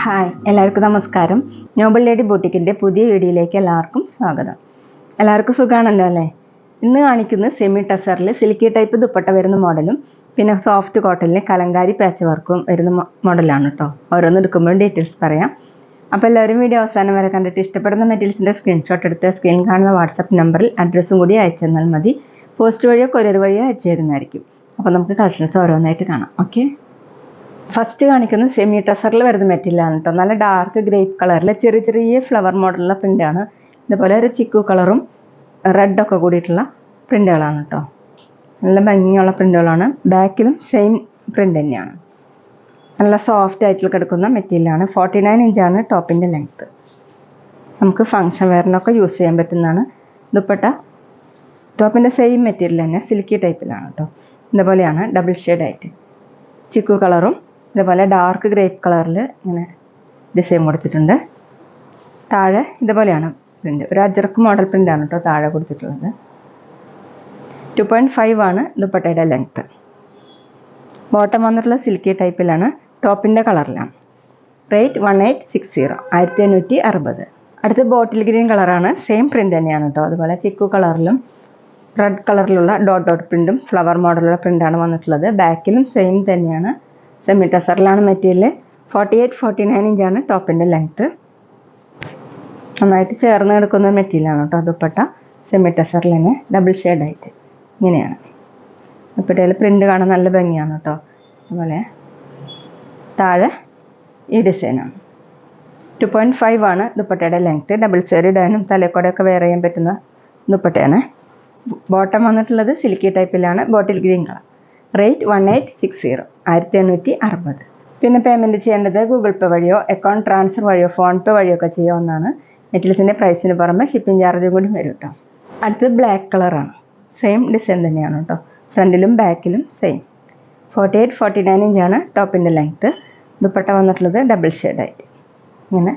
Hi, എല്ലാവർക്കും നമസ്കാരം. Nobel lady ബൂട്ടിക്കിൻ്റെ പുതിയ വീഡിയോയിലേക്ക് എല്ലാവർക്കും സ്വാഗതം. എല്ലാവർക്കും സുഖമാണല്ലോ അല്ലേ? ഇന്ന് കാണിക്കുന്നത് സെമി ടസറിൽ സിൽക്കി ടൈപ്പ് ദുപ്പട്ട വരുന്ന മോഡലും പിന്നെ സോഫ്റ്റ് കോട്ടണിൽ കലങ്കാരി പാച്ച് വർക്കും വരുന്ന മോഡലാണ് കേട്ടോ. ഓരോന്ന് എടുക്കുമ്പോഴും ഡീറ്റെയിൽസ് പറയാം. അപ്പോൾ എല്ലാവരും വീഡിയോ അവസാനം വരെ കണ്ടിട്ട് ഇഷ്ടപ്പെടുന്ന മെറ്റീരിയൽസിൻ്റെ സ്ക്രീൻഷോട്ട് എടുത്ത് സ്ക്രീനിൽ കാണുന്ന വാട്സപ്പ് നമ്പറിൽ അഡ്രസ്സും കൂടി അയച്ചു തന്നാൽ മതി. പോസ്റ്റ് വഴിയോ കൊറിയർ വഴിയോ അയച്ചു തരുന്നതായിരിക്കും. അപ്പോൾ നമുക്ക് കളക്ഷൻസ് ഓരോന്നായിട്ട് കാണാം. ഓക്കെ, ഫസ്റ്റ് കാണിക്കുന്നത് സെമി ടസറിൽ വരുന്ന മെറ്റീരിയലാണ് കേട്ടോ. നല്ല ഡാർക്ക് ഗ്രേപ്പ് കളറിൽ ചെറിയ ചെറിയ ഫ്ലവർ മോഡലുള്ള പ്രിൻ്റാണ്. ഇതുപോലെ ഒരു ചിക്കു കളറും റെഡൊക്കെ കൂടിയിട്ടുള്ള പ്രിൻ്റുകളാണ് കേട്ടോ. നല്ല ഭംഗിയുള്ള പ്രിൻ്റുകളാണ്. ബാക്കിലും സെയിം പ്രിൻ്റ് തന്നെയാണ്. നല്ല സോഫ്റ്റ് ആയിട്ട് കിടക്കുന്ന മെറ്റീരിയലാണ്. 49 ഇഞ്ചാണ് ടോപ്പിൻ്റെ ലെങ്ത്ത്. നമുക്ക് ഫങ്ഷൻ വെയറിനൊക്കെ യൂസ് ചെയ്യാൻ പറ്റുന്നതാണ്. ദുപ്പട്ട ടോപ്പിൻ്റെ സെയിം മെറ്റീരിയൽ തന്നെ സിൽക്കി ടൈപ്പിലാണ് കേട്ടോ. ഇതുപോലെയാണ് ഡബിൾ ഷെയ്ഡായിട്ട് ചിക്കു കളറും ഇതുപോലെ ഡാർക്ക് ഗ്രേപ്പ് കളറിൽ ഇങ്ങനെ ഡിസൈൻ കൊടുത്തിട്ടുണ്ട്. താഴെ ഇതുപോലെയാണ് പ്രിൻ്റ്. ഒരു അജറക്ക് മോഡൽ പ്രിൻ്റാണ് കേട്ടോ താഴെ കൊടുത്തിട്ടുള്ളത്. 2.5 ആണ് ദുപ്പട്ടയുടെ ലെങ്ത്ത്. ബോട്ടം വന്നിട്ടുള്ള സിൽക്കി ടൈപ്പിലാണ്. ടോപ്പിൻ്റെ കളറിലാണ്. റേറ്റ് 1860, 1560. അടുത്ത് ബോട്ടിൽ ഗ്രീൻ കളറാണ്. സെയിം പ്രിൻ്റ് തന്നെയാണ് കേട്ടോ. അതുപോലെ ചിക്കു കളറിലും റെഡ് കളറിലുള്ള ഡോട്ട് ഡോട്ട് പ്രിൻറ്റും ഫ്ലവർ മോഡലുള്ള പ്രിൻ്റാണ് വന്നിട്ടുള്ളത്. ബാക്കിലും സെയിം തന്നെയാണ്. Semi ടസറിലാണ് material. 48-49 ഇഞ്ചാണ് ടോപ്പിൻ്റെ ലെങ്ത്ത്. നന്നായിട്ട് ചേർന്ന് കിടക്കുന്ന മെറ്റീരിയലാണ് കേട്ടോ ദുപ്പട്ട. സെമി ടസറിൽ തന്നെ ഡബിൾ ഷെയ്ഡായിട്ട് ഇങ്ങനെയാണ്. ദുപ്പട്ടയിൽ പ്രിൻ്റ് കാണാൻ നല്ല ഭംഗിയാണ് കേട്ടോ. അതുപോലെ താഴെ ഈ ഡിസൈനാണ്. 2.5 ആണ് ദുപ്പട്ടയുടെ ലെങ്ത്ത്. ഡബിൾ സൈഡ് ഇടാനും തലക്കോടൊക്കെ വെയർ ചെയ്യാൻ പറ്റുന്ന ദുപ്പട്ടയാണ്. ബോട്ടം വന്നിട്ടുള്ളത് സിൽക്കി ടൈപ്പിലാണ്. ബോട്ടിൽ ഗ്രീൻ കളർ. റേറ്റ് 1860, 1860. പിന്നെ പേയ്മെൻറ്റ് ചെയ്യേണ്ടത് ഗൂഗിൾ പേ വഴിയോ അക്കൗണ്ട് ട്രാൻസ്ഫർ വഴിയോ ഫോൺ പേ വഴിയോ ഒക്കെ ചെയ്യാവുന്നതാണ്. മെറ്റീരിയൽസിൻ്റെ പ്രൈസിന് പുറമെ ഷിപ്പിംഗ് ചാർജും കൂടി വരും കേട്ടോ. അടുത്തത് ബ്ലാക്ക് കളറാണ്. സെയിം ഡിസൈൻ തന്നെയാണ് കേട്ടോ. ഫ്രണ്ടിലും ബാക്കിലും സെയിം. 48-49 ഇഞ്ചാണ് ടോപ്പിൻ്റെ ലെങ്ത്ത്. ദുപ്പട്ട വന്നിട്ടുള്ളത് ഡബിൾ ഷെയ്ഡായിട്ട് ഇങ്ങനെ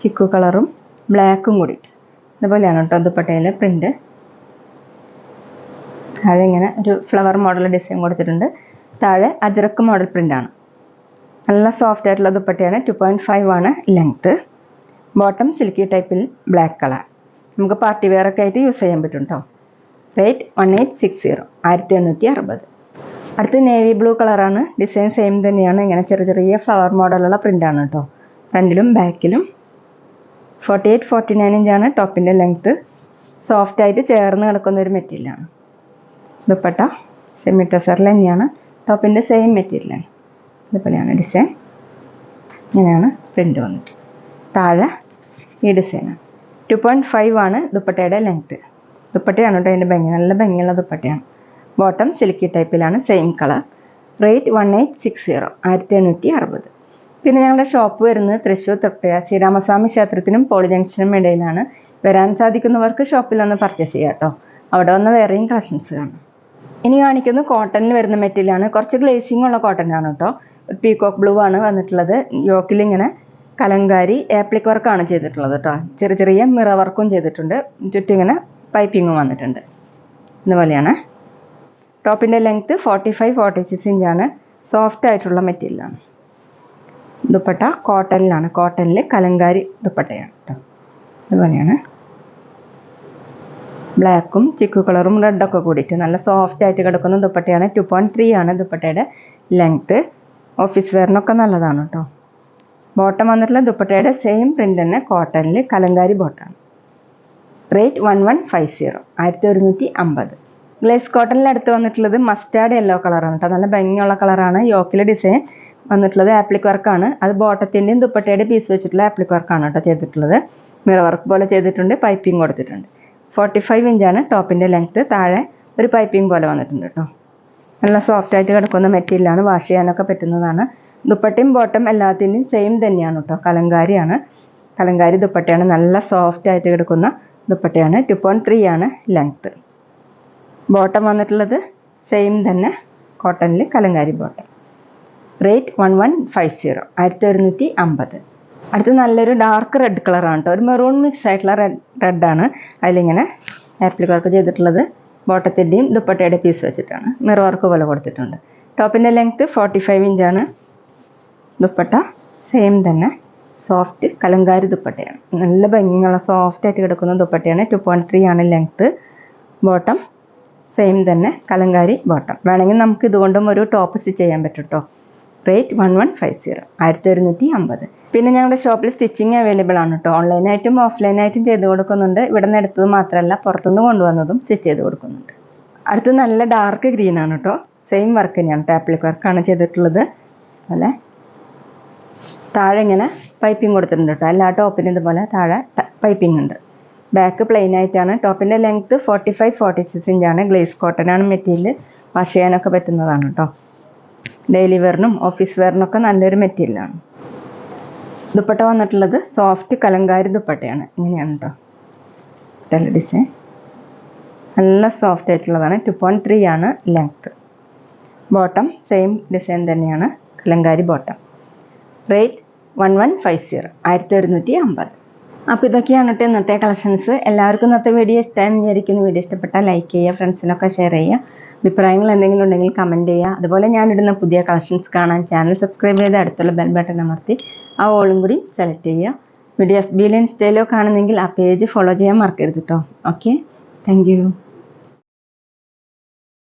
ചിക്കു കളറും ബ്ലാക്കും കൂടിയിട്ട് ഇതുപോലെയാണ് കേട്ടോ ദുപ്പട്ടയിലെ പ്രിൻ്റ്. താഴെ ഇങ്ങനെ ഒരു ഫ്ലവർ മോഡൽ ഡിസൈൻ കൊടുത്തിട്ടുണ്ട്. താഴെ അജറക്ക് മോഡൽ പ്രിൻ്റാണ്. നല്ല സോഫ്റ്റ് ആയിട്ടുള്ള ദുപ്പട്ടയാണ്. 2.5 ആണ് ലെങ്ത്ത്. ബോട്ടം സിൽക്കി ടൈപ്പിൽ ബ്ലാക്ക് കളർ. നമുക്ക് പാർട്ടി വെയർ ഒക്കെ ആയിട്ട് യൂസ് ചെയ്യാൻ പറ്റും കേട്ടോ. റേറ്റ് 1860, 1860. അടുത്ത് നേവി ബ്ലൂ കളറാണ്. ഡിസൈൻ സെയിം തന്നെയാണ്. ഇങ്ങനെ ചെറിയ ചെറിയ ഫ്ലവർ മോഡലുള്ള പ്രിൻ്റാണ് കേട്ടോ. ഫ്രണ്ടിലും ബാക്കിലും. 48-49 ഇഞ്ചാണ് ടോപ്പിൻ്റെ ലെങ്ത്ത്. സോഫ്റ്റായിട്ട് ചേർന്ന് കിടക്കുന്ന ഒരു മെറ്റീരിയലാണ്. ദുപ്പട്ട സെമി ടസറിൽ തന്നെയാണ്. ടോപ്പിൻ്റെ സെയിം മെറ്റീരിയലാണ്. ഇതുപോലെയാണ് ഡിസൈൻ. ഇങ്ങനെയാണ് പ്രിൻ്റ് വന്നിട്ട്. താഴെ ഈ ഡിസൈനാണ്. 2.5 ആണ് ദുപ്പട്ടയുടെ ലെങ്ത്ത്. ദുപ്പട്ടയാണ് കേട്ടോ അതിൻ്റെ ഭംഗി. നല്ല ഭംഗിയുള്ള ദുപ്പട്ടയാണ്. ബോട്ടം സിൽക്കി ടൈപ്പിലാണ്. Same colour. റേറ്റ് 1860, 1860. പിന്നെ ഞങ്ങളുടെ ഷോപ്പ് വരുന്നത് തൃശ്ശൂർ തൊട്ടയ ശ്രീരാമസ്വാമി ക്ഷേത്രത്തിനും പോളി ജംഗ്ഷനും ഇടയിലാണ്. വരാൻ സാധിക്കുന്നവർക്ക് ഷോപ്പിലൊന്ന് പർച്ചേസ് ചെയ്യാം കേട്ടോ. അവിടെ വന്ന് വേറെയും കളക്ഷൻസ് കാണാം. ഇനി കാണിക്കുന്നത് കോട്ടണിൽ വരുന്ന മെറ്റീരിയലാണ്. കുറച്ച് ഗ്ലേസിംഗ് ഉള്ള കോട്ടനാണ് കേട്ടോ. പീകോക്ക് ബ്ലൂ ആണ് വന്നിട്ടുള്ളത്. യോക്കിൽ ഇങ്ങനെ കലങ്കാരി ആപ്ലിക് വർക്കാണ് ചെയ്തിട്ടുള്ളത് കേട്ടോ. ചെറിയ ചെറിയ മിറർ വർക്കും ചെയ്തിട്ടുണ്ട്. ചുറ്റും ഇങ്ങനെ പൈപ്പിങ്ങും വന്നിട്ടുണ്ട്. ഇതുപോലെയാണ്. ടോപ്പിൻ്റെ ലെങ്ത്ത് 45-46 ഇഞ്ചാണ്. സോഫ്റ്റ് ആയിട്ടുള്ള മെറ്റീരിയലാണ്. ദുപ്പട്ട കോട്ടണിലാണ്. കോട്ടണിൽ കലങ്കാരി ദുപ്പട്ടയാണ് കേട്ടോ. ഇതുപോലെയാണ്. ബ്ലാക്കും ചിക്കു കളറും റെഡൊക്കെ കൂടിയിട്ട് നല്ല സോഫ്റ്റ് ആയിട്ട് കിടക്കുന്ന ദുപ്പട്ടയാണ്. 2.3 ആണ് ദുപ്പട്ടയുടെ ലെങ്ത്ത്. ഓഫീസ് വെയറിനൊക്കെ നല്ലതാണ് കേട്ടോ. ബോട്ടം വന്നിട്ടുള്ള ദുപ്പട്ടയുടെ സെയിം പ്രിൻ്റ് തന്നെ കോട്ടണിൽ കലങ്കാരി ബോട്ടാണ്. റേറ്റ് 1150, 1150. ഗ്ലേസ് കോട്ടണിൽ അടുത്ത് വന്നിട്ടുള്ളത് മസ്റ്റാർഡ് യെല്ലോ കളറാണ് കേട്ടോ. നല്ല ഭംഗിയുള്ള കളറാണ്. യോക്കിലെ ഡിസൈൻ വന്നിട്ടുള്ളത് ആപ്ലിക് വർക്കാണ്. അത് ബോട്ടത്തിൻ്റെയും ദുപ്പട്ടയുടെ പീസ് വെച്ചിട്ടുള്ള ആപ്ലിക് വർക്കാണ് കേട്ടോ ചെയ്തിട്ടുള്ളത്. മിറർ വർക്ക് പോലെ ചെയ്തിട്ടുണ്ട്. പൈപ്പിംഗ് കൊടുത്തിട്ടുണ്ട്. 45 ഇഞ്ചാണ് ടോപ്പിൻ്റെ ലെങ്ത്ത്. താഴെ ഒരു പൈപ്പിംഗ് പോലെ വന്നിട്ടുണ്ട് കേട്ടോ. നല്ല സോഫ്റ്റ് ആയിട്ട് കിടക്കുന്ന മെറ്റീരിയലാണ്. വാഷ് ചെയ്യാനൊക്കെ പറ്റുന്നതാണ്. ദുപ്പട്ടയും ബോട്ടം എല്ലാത്തിൻ്റെയും സെയിം തന്നെയാണ് കേട്ടോ. കലങ്കാരിയാണ്. കലങ്കാരി ദുപ്പട്ടയാണ്. നല്ല സോഫ്റ്റ് ആയിട്ട് കിടക്കുന്ന ദുപ്പട്ടയാണ്. 2.3 ആണ് ലെങ്ത്ത്. ബോട്ടം വന്നിട്ടുള്ളത് സെയിം തന്നെ കോട്ടണിൽ കലങ്കാരി ബോട്ടം. റേറ്റ് 1150, 1150. അടുത്ത് നല്ലൊരു ഡാർക്ക് റെഡ് കളറാണ് കേട്ടോ. ഒരു മെറൂൺ മിക്സ് ആയിട്ടുള്ള റെഡാണ്. അതിലിങ്ങനെ ആപ്ലിക് വർക്ക് ചെയ്തിട്ടുള്ളത്. ബോട്ടത്തിൻ്റെയും ദുപ്പട്ടയുടെ പീസ് വെച്ചിട്ടാണ്. മിറർ വർക്ക് പോലെ കൊടുത്തിട്ടുണ്ട്. ടോപ്പിൻ്റെ ലെങ്ത്ത് 45 ഇഞ്ചാണ്. ദുപ്പട്ട സെയിം തന്നെ സോഫ്റ്റ് കലങ്കാരി ദുപ്പട്ടയാണ്. നല്ല ഭംഗിയുള്ള സോഫ്റ്റ് ആയിട്ട് കിടക്കുന്ന ദുപ്പട്ടയാണ്. 2.3 ആണ് ലെങ്ത്ത്. ബോട്ടം സെയിം തന്നെ കലങ്കാരി ബോട്ടം. വേണമെങ്കിൽ നമുക്ക് ഇതുകൊണ്ടും ഒരു ടോപ്പ് സ്റ്റിച്ച് ചെയ്യാൻ പറ്റും കേട്ടോ. റേറ്റ് 1150, 1150. പിന്നെ ഞങ്ങളുടെ ഷോപ്പിൽ സ്റ്റിച്ചിങ് അവൈലബിൾ ആണ് കേട്ടോ. ഓൺലൈനായിട്ടും ഓഫ്ലൈനായിട്ടും ചെയ്ത് കൊടുക്കുന്നുണ്ട്. ഇവിടെ നിന്ന് എടുത്തത് മാത്രമല്ല പുറത്തുനിന്ന് കൊണ്ടുവന്നതും സ്റ്റിച്ച് ചെയ്ത് കൊടുക്കുന്നുണ്ട്. അടുത്ത് നല്ല ഡാർക്ക് ഗ്രീൻ ആണ് കേട്ടോ. സെയിം വർക്ക് തന്നെയാണ്, ടാപ്ലിക് വർക്കാണ് ചെയ്തിട്ടുള്ളത്. അതുപോലെ താഴെ ഇങ്ങനെ പൈപ്പിംഗ് കൊടുത്തിട്ടുണ്ട് കേട്ടോ. എല്ലാ ടോപ്പിനും ഇതുപോലെ താഴെ പൈപ്പിംഗ് ഉണ്ട്. ബാക്ക് പ്ലെയിൻ ആയിട്ടാണ്. ടോപ്പിൻ്റെ ലെങ്ത്ത് 45-46 ഇഞ്ചാണ്. ഗ്ലേസ് കോട്ടൺ ആണ് മെറ്റീരിയൽ. വാഷ് ചെയ്യാനൊക്കെ പറ്റുന്നതാണ് കേട്ടോ. ഡെയിലി വെയറിനും ഓഫീസ് വെയറിനൊക്കെ നല്ലൊരു മെറ്റീരിയലാണ്. ദുപ്പട്ട വന്നിട്ടുള്ളത് സോഫ്റ്റ് കലങ്കാരി ദുപ്പട്ടയാണ്. ഇങ്ങനെയാണ് കേട്ടോ ഡിസൈൻ. നല്ല സോഫ്റ്റ് ആയിട്ടുള്ളതാണ്. 2.3 ആണ് ലെങ്ത്ത്. ബോട്ടം സെയിം ഡിസൈൻ തന്നെയാണ്, കലങ്കാരി ബോട്ടം. റേറ്റ് 1150, 1150. അപ്പോൾ ഇതൊക്കെയാണ് കേട്ടോ ഇന്നത്തെ കളക്ഷൻസ്. എല്ലാവർക്കും ഇന്നത്തെ വീഡിയോ ഇഷ്ടമായെന്ന് വിചാരിക്കുന്നു. വീഡിയോ ഇഷ്ടപ്പെട്ടാൽ ലൈക്ക് ചെയ്യുക, ഫ്രണ്ട്സിനൊക്കെ ഷെയർ ചെയ്യുക. അഭിപ്രായങ്ങൾ എന്തെങ്കിലും ഉണ്ടെങ്കിൽ കമൻറ്റ് ചെയ്യുക. അതുപോലെ ഞാനിടുന്ന പുതിയ കളക്ഷൻസ് കാണാൻ ചാനൽ സബ്സ്ക്രൈബ് ചെയ്ത് അടുത്തുള്ള ബെൽ ബട്ടൺ അമർത്തി ആ ഓളും കൂടി സെലക്ട് ചെയ്യുക. വീഡിയോ FBയിലോ ഇൻസ്റ്റയിലോ കാണുന്നെങ്കിൽ ആ പേജ് ഫോളോ ചെയ്യാൻ മറക്കരുത് കേട്ടോ. Okay, thank you.